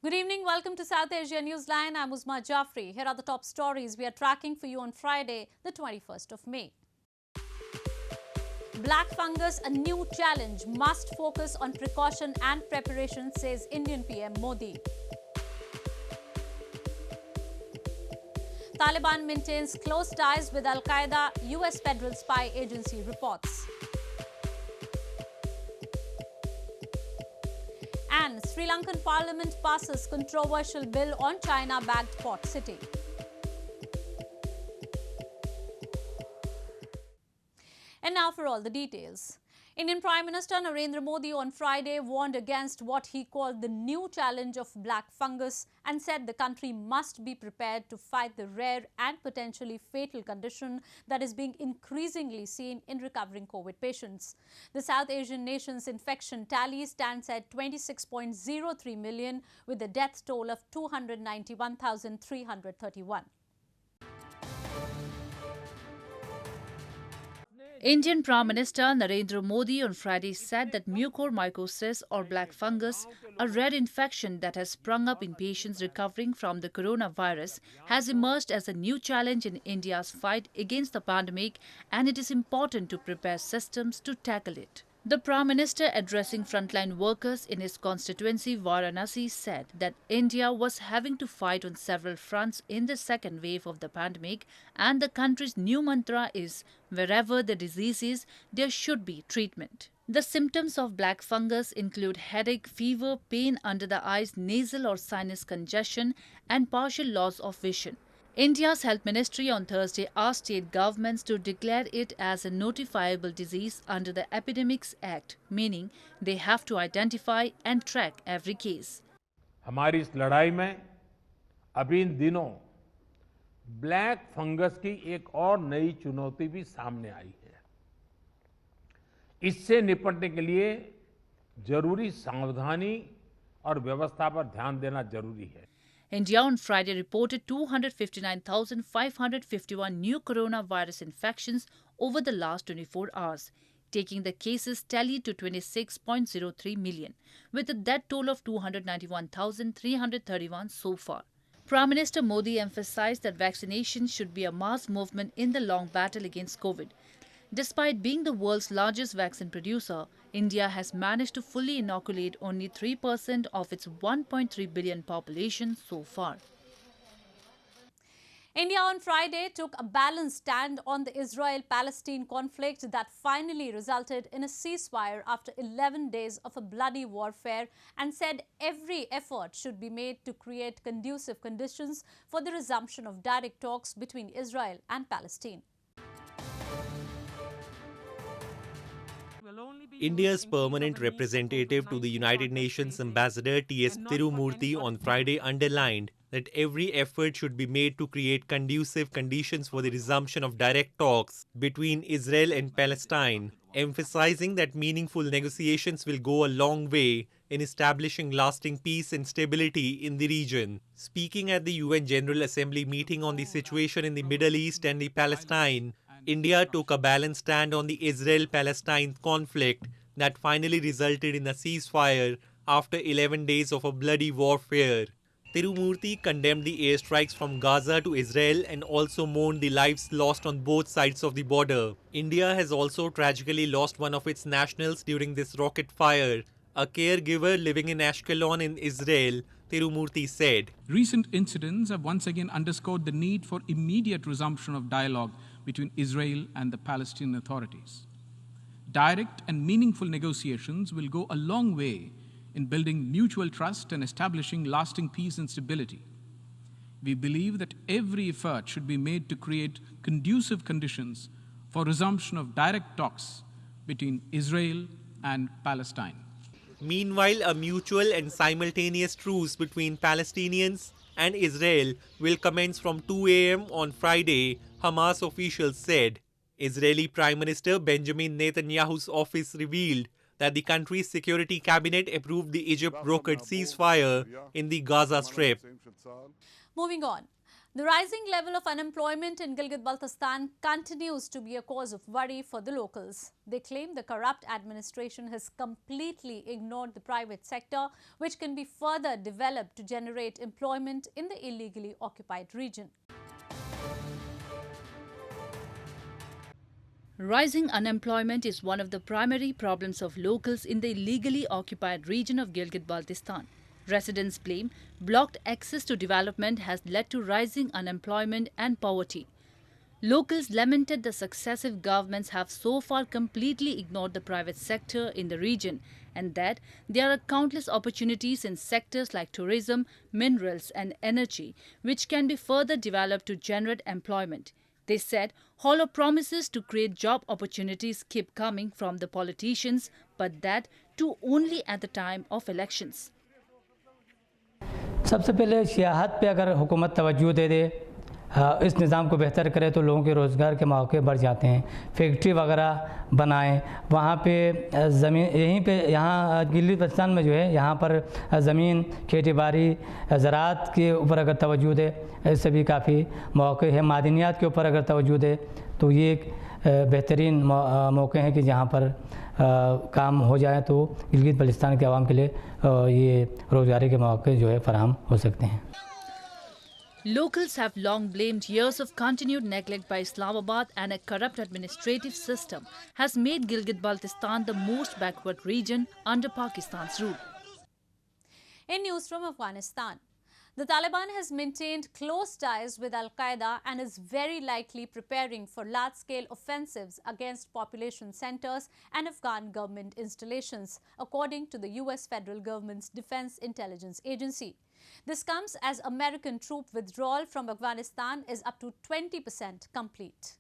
Good evening. Welcome to South Asia Newsline. I'm Uzma Jafri. Here are the top stories we are tracking for you on Friday, the 21st of May. Black fungus, a new challenge, must focus on precaution and preparation, says Indian PM Modi. Taliban maintains close ties with Al-Qaeda, US Federal Spy Agency reports. And Sri Lankan Parliament passes controversial bill on China-backed port city. And now for all the details. Indian Prime Minister Narendra Modi on Friday warned against what he called the new challenge of black fungus and said the country must be prepared to fight the rare and potentially fatal condition that is being increasingly seen in recovering COVID patients. The South Asian nation's infection tally stands at 26.03 million with a death toll of 291,331. Indian Prime Minister Narendra Modi on Friday said that mucormycosis or black fungus, a rare infection that has sprung up in patients recovering from the coronavirus, has emerged as a new challenge in India's fight against the pandemic, and it is important to prepare systems to tackle it. The Prime Minister, addressing frontline workers in his constituency Varanasi, said that India was having to fight on several fronts in the second wave of the pandemic, and the country's new mantra is, wherever the disease is, there should be treatment. The symptoms of black fungus include headache, fever, pain under the eyes, nasal or sinus congestion, and partial loss of vision. India's Health Ministry on Thursday asked state governments to declare it as a notifiable disease under the Epidemics Act, meaning they have to identify and track every case. हमारी इस लड़ाई में अभी इन दिनों black fungus की एक और नई चुनौती भी सामने आई है। इससे निपटने के लिए जरूरी सावधानी और व्यवस्था पर ध्यान देना जरूरी है। India on Friday reported 259,551 new coronavirus infections over the last 24 hours, taking the cases tally to 26.03 million, with a death toll of 291,331 so far. Prime Minister Modi emphasized that vaccination should be a mass movement in the long battle against COVID. Despite being the world's largest vaccine producer, India has managed to fully inoculate only 3% of its 1.3 billion population so far. India on Friday took a balanced stand on the Israel-Palestine conflict that finally resulted in a ceasefire after 11 days of a bloody warfare, and said every effort should be made to create conducive conditions for the resumption of direct talks between Israel and Palestine. India's permanent representative to the United Nations Ambassador T.S. Tirumurti on Friday underlined that every effort should be made to create conducive conditions for the resumption of direct talks between Israel and Palestine, emphasizing that meaningful negotiations will go a long way in establishing lasting peace and stability in the region. Speaking at the UN General Assembly meeting on the situation in the Middle East and the Palestine, India took a balanced stand on the Israel-Palestine conflict that finally resulted in a ceasefire after 11 days of a bloody warfare. Tirumurti condemned the airstrikes from Gaza to Israel and also mourned the lives lost on both sides of the border. India has also tragically lost one of its nationals during this rocket fire, a caregiver living in Ashkelon in Israel. Tirumurti said, "Recent incidents have once again underscored the need for immediate resumption of dialogue between Israel and the Palestinian authorities. Direct and meaningful negotiations will go a long way in building mutual trust and establishing lasting peace and stability. We believe that every effort should be made to create conducive conditions for resumption of direct talks between Israel and Palestine." Meanwhile, a mutual and simultaneous truce between Palestinians and Israel will commence from 2 a.m. on Friday, Hamas officials said. Israeli Prime Minister Benjamin Netanyahu's office revealed that the country's security cabinet approved the Egypt-brokered ceasefire in the Gaza Strip. Moving on. The rising level of unemployment in Gilgit Baltistan continues to be a cause of worry for the locals. They claim the corrupt administration has completely ignored the private sector, which can be further developed to generate employment in the illegally occupied region. Rising unemployment is one of the primary problems of locals in the illegally occupied region of Gilgit Baltistan. Residents blame blocked access to development has led to rising unemployment and poverty. Locals lamented the successive governments have so far completely ignored the private sector in the region and that there are countless opportunities in sectors like tourism, minerals and energy which can be further developed to generate employment. They said hollow promises to create job opportunities keep coming from the politicians, but that too only at the time of elections. सबसे पहले सियाहत पे अगर हुकूमत तवज्जो दे दे, इस निज़ाम को बेहतर करे तो लोगों के रोज़गार के मौके बढ़ जाते हैं। फैक्ट्री वगैरह बनाएं, वहाँ पे ज़मीन यहीं पे यहाँ गिलगित बल्तिस्तान में जो है यहाँ पर ज़मीन खेती बाड़ी ज़राअत के ऊपर अगर तवज्जो दे, इससे भी काफ़ी मौके हैं। मादनियात के ऊपर अगर तवज्जो दे तो ये एक बेहतरीन मौके हैं कि जहाँ पर काम हो जाए तो गिलगित बल्तिस्तान के आवाम के लिए ये रोज़गारी के मौके जो है फराहम हो सकते हैं। Locals have long blamed years of continued neglect by Islamabad and a corrupt administrative system has made Gilgit Baltistan the most backward region under Pakistan's rule. In news from Afghanistan, the Taliban has maintained close ties with Al-Qaeda and is very likely preparing for large-scale offensives against population centers and Afghan government installations, according to the US federal government's Defense Intelligence Agency. This comes as American troop withdrawal from Afghanistan is up to 20% complete.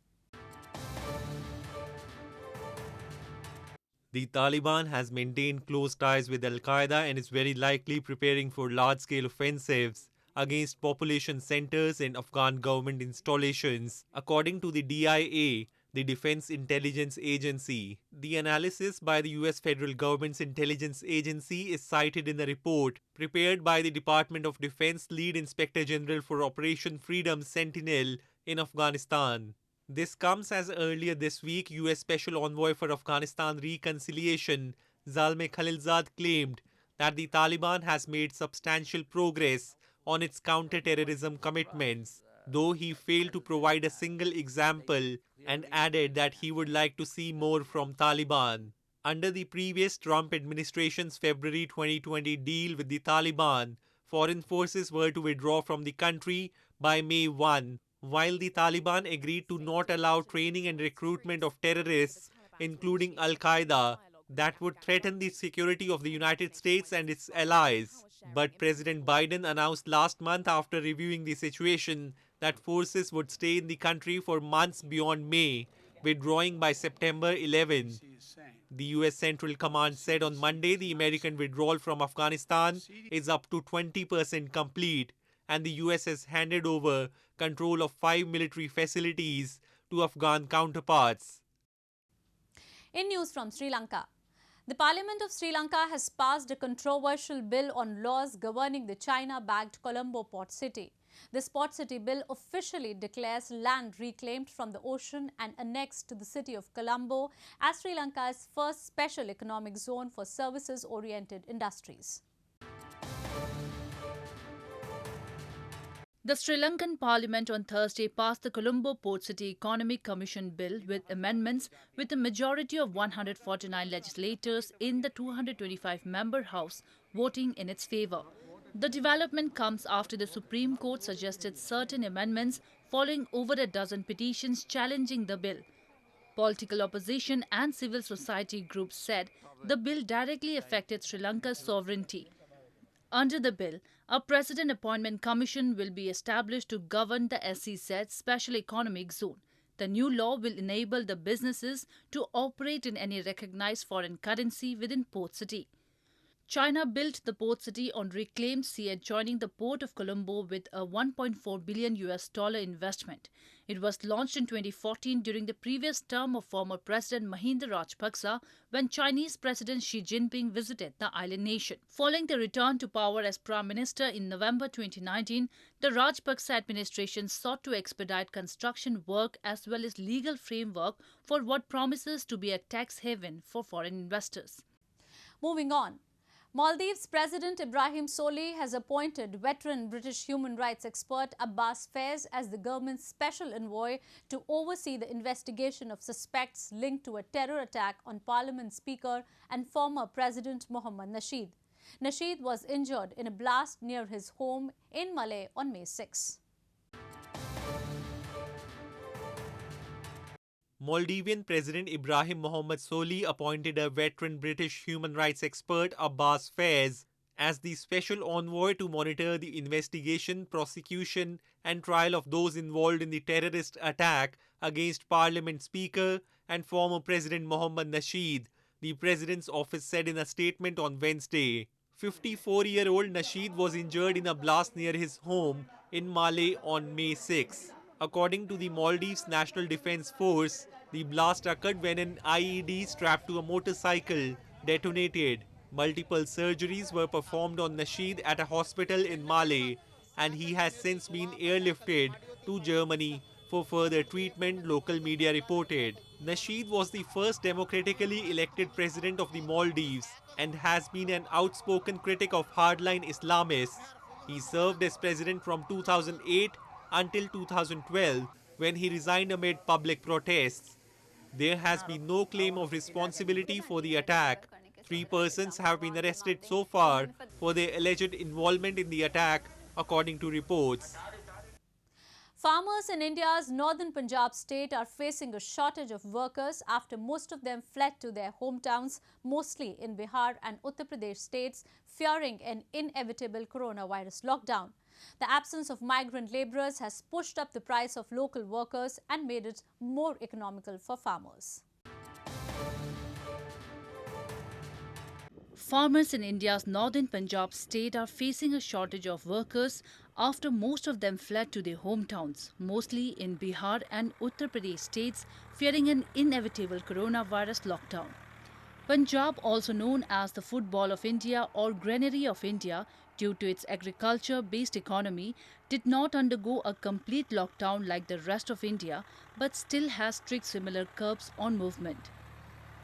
The Taliban has maintained close ties with Al-Qaeda and is very likely preparing for large-scale offensives against population centers and Afghan government installations, according to the DIA, the Defense Intelligence Agency. The analysis by the US federal government's intelligence agency is cited in the report prepared by the Department of Defense Lead Inspector General for Operation Freedom Sentinel in Afghanistan. This comes as earlier this week, US Special Envoy for Afghanistan Reconciliation, Zalmay Khalilzad, claimed that the Taliban has made substantial progress on its counter-terrorism commitments, though he failed to provide a single example and added that he would like to see more from Taliban. Under the previous Trump administration's February 2020 deal with the Taliban, foreign forces were to withdraw from the country by May 1, while the Taliban agreed to not allow training and recruitment of terrorists, including Al-Qaeda, that would threaten the security of the United States and its allies. But President Biden announced last month, after reviewing the situation, that forces would stay in the country for months beyond May, withdrawing by September 11. The US Central Command said on Monday the American withdrawal from Afghanistan is up to 20% complete, and the US has handed over control of 5 military facilities to Afghan counterparts. In news from Sri Lanka, the Parliament of Sri Lanka has passed a controversial bill on laws governing the China-backed Colombo Port city. This port city bill officially declares land reclaimed from the ocean and annexed to the city of Colombo as Sri Lanka's first special economic zone for services-oriented industries. The Sri Lankan Parliament on Thursday passed the Colombo Port City Economic Commission Bill with amendments with a majority of 149 legislators in the 225-member House voting in its favour. The development comes after the Supreme Court suggested certain amendments following over a dozen petitions challenging the bill. Political opposition and civil society groups said the bill directly affected Sri Lanka's sovereignty. Under the bill, a President Appointment Commission will be established to govern the SEZ Special Economic Zone. The new law will enable the businesses to operate in any recognized foreign currency within Port City. China built the port city on reclaimed sea adjoining the port of Colombo with a $1.4 billion investment. It was launched in 2014 during the previous term of former President Mahinda Rajapaksa when Chinese President Xi Jinping visited the island nation. Following the return to power as Prime Minister in November 2019, the Rajapaksa administration sought to expedite construction work as well as legal framework for what promises to be a tax haven for foreign investors. Moving on. Maldives President Ibrahim Solih has appointed veteran British human rights expert Abbas Faiz as the government's special envoy to oversee the investigation of suspects linked to a terror attack on Parliament Speaker and former President Mohamed Nasheed. Nasheed was injured in a blast near his home in Malé on May 6. Maldivian President Ibrahim Mohamed Solih appointed a veteran British human rights expert Abbas Faiz as the special envoy to monitor the investigation, prosecution and trial of those involved in the terrorist attack against Parliament Speaker and former President Mohamed Nasheed, the President's office said in a statement on Wednesday. 54-year-old Nasheed was injured in a blast near his home in Malé on May 6. According to the Maldives National Defence Force, the blast occurred when an IED strapped to a motorcycle detonated. Multiple surgeries were performed on Nasheed at a hospital in Malé, and he has since been airlifted to Germany for further treatment, local media reported. Nasheed was the first democratically elected president of the Maldives and has been an outspoken critic of hardline Islamists. He served as president from 2008 until 2012, when he resigned amid public protests. There has been no claim of responsibility for the attack. 3 persons have been arrested so far for their alleged involvement in the attack, according to reports. Farmers in India's northern Punjab state are facing a shortage of workers after most of them fled to their hometowns, mostly in Bihar and Uttar Pradesh states, fearing an inevitable coronavirus lockdown. The absence of migrant labourers has pushed up the price of local workers and made it more economical for farmers. Farmers in India's northern Punjab state are facing a shortage of workers after most of them fled to their hometowns, mostly in Bihar and Uttar Pradesh states, fearing an inevitable coronavirus lockdown. Punjab, also known as the football of India or granary of India, due to its agriculture-based economy, did not undergo a complete lockdown like the rest of India, but still has strict similar curbs on movement.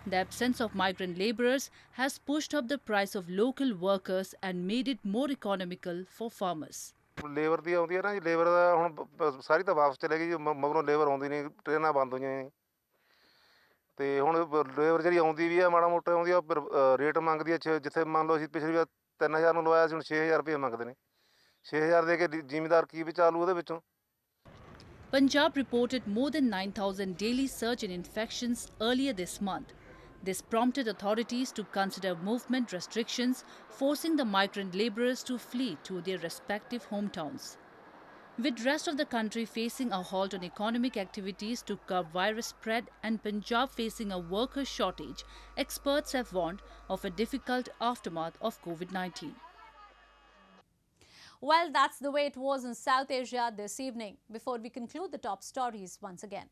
The absence of migrant labourers has pushed up the price of local workers and made it more economical for farmers. Labour ਦੀ ਆਉਂਦੀ ਹੈ ਨਾ ਜੀ, labour ਦਾ ਹੁਣ ਸਾਰੀ ਤਾਂ ਵਾਪਸ ਚਲੇ ਗਈ ਜੀ, ਮਗਰੋਂ ਲੇਬਰ ਆਉਂਦੀ ਨਹੀਂ, ਟ੍ਰੇਨਾਂ ਬੰਦ ਹੋਈਆਂ ਜੀ ਤੇ ਹੁਣ ਲੇਬਰ ਜਿਹੜੀ ਆਉਂਦੀ ਵੀ ਆ ਮਾੜਾ ਮੋਟਾ ਆਉਂਦੀ ਆ, ਰੇਟ ਮੰਗਦੀ ਆ ਜਿੱਥੇ ਮੰਨ ਲਓ ਅਸੀਂ ਪਿਛਲੀ ਵਾਰ 3000 ਨੂੰ ਲਵਾਇਆ ਸੀ, ਹੁਣ 6000 ਰੁਪਏ ਮੰਗਦੇ ਨੇ। 6000 ਦੇ ਕੇ ਜ਼ਿਮੀਂਦਾਰ ਕੀ ਵਿਚਾਲੂ ਉਹਦੇ ਵਿੱਚੋਂ। Punjab reported more than 9,000 daily surge in infections earlier this month. This prompted authorities to consider movement restrictions, forcing the migrant labourers to flee to their respective hometowns. With rest of the country facing a halt on economic activities to curb virus spread and Punjab facing a worker shortage, experts have warned of a difficult aftermath of COVID-19. Well, that's the way it was in South Asia this evening. Before we conclude the top stories once again.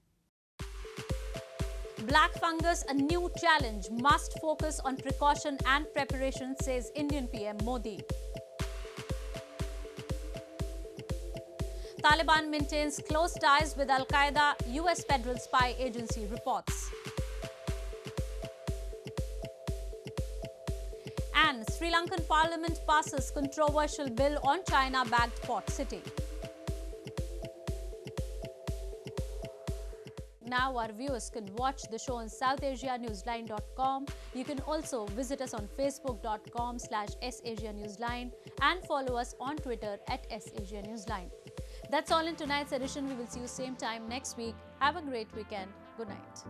Black fungus, a new challenge, must focus on precaution and preparation, says Indian PM Modi. Taliban maintains close ties with Al-Qaeda, US Federal Spy Agency reports. And Sri Lankan Parliament passes controversial bill on China-backed port city. Now our viewers can watch the show on SouthAsiaNewsline.com. You can also visit us on Facebook.com/SAsiaNewsline and follow us on Twitter @SAsiaNewsline. That's all in tonight's edition. We will see you same time next week. Have a great weekend. Good night.